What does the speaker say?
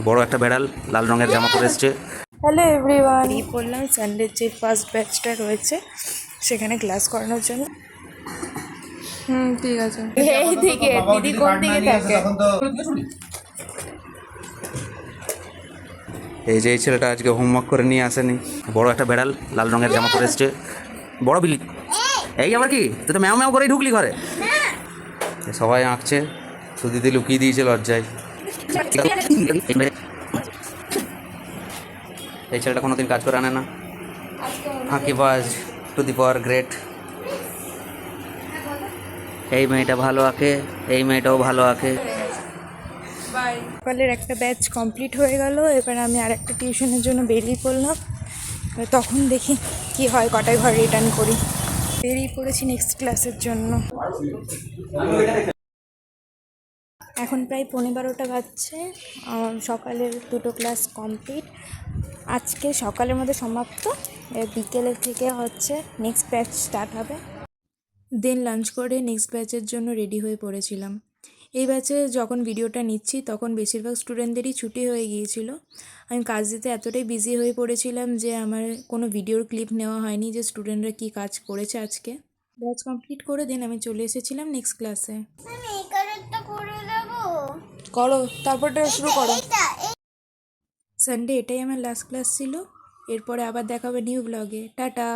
বড় একটা বেড়াল লাল রঙের জামা পরে এসছে। হ্যালো এভরিওয়ান, বললাম সানডের যে ফার্স্ট ব্যাচটা রয়েছে সেখানে ক্লাস করানোর জন্য। ঠিক আছে। এই দিকে দিদি কোন দিকে থাকে? এই যে এই ছেলেটা আজকে হোমওয়ার্ক করে নিয়ে আসেনি। বড় একটা বেড়াল লাল রঙের জামা পরে এসছে। বড় বিলি, এই আবার কি? তুই তো ম্যাও ম্যাও করেই ঢুকলি ঘরে। সবাই আঁকছে, সুদিদি লুকিয়ে দিয়েছে লজ্জায়। এই ছেলেটা কোনোদিন কাজ করে আনে না। ফাঁকিবাজ টু দি পাওয়ার গ্রেট। এই মেয়েটা ভালো আঁকে, এই মেয়েটাও ভালো আঁকে। সকালের একটা ব্যাচ কমপ্লিট হয়ে গেল, এবার আমি আর একটা টিউশনের জন্য বেরিয়ে পড়লাম। তখন দেখি কি হয়, কটায় ঘর রিটার্ন করি। বেরিয়ে পড়েছি নেক্সট ক্লাসের জন্য। এখন প্রায় 11:15 বাজছে। সকালের দুটো ক্লাস কমপ্লিট, আজকে সকালের মধ্যে সমাপ্ত। বিকেলের থেকে হচ্ছে নেক্সট ব্যাচ স্টার্ট হবে। দেন লাঞ্চ করে নেক্সট ব্যাচের জন্য রেডি হয়ে পড়েছিলাম। এই ব্যাচে যখন ভিডিওটা নিচ্ছি তখন বেশিরভাগ স্টুডেন্টদেরই ছুটি হয়ে গিয়েছিল। আমি কাজ দিতে এতটাই বিজি হয়ে পড়েছিলাম যে আমার কোনো ভিডিওর ক্লিপ নেওয়া হয়নি যে স্টুডেন্টরা কী কাজ করেছে আজকে। ব্যাচ কমপ্লিট করে দেন আমি চলে এসেছিলাম নেক্সট ক্লাসে। করো, তারপরটা শুরু করো। সানডে এটাই আমার লাস্ট ক্লাস ছিল। এরপরে আবার দেখা হবে নিউ ব্লগে। টাটা।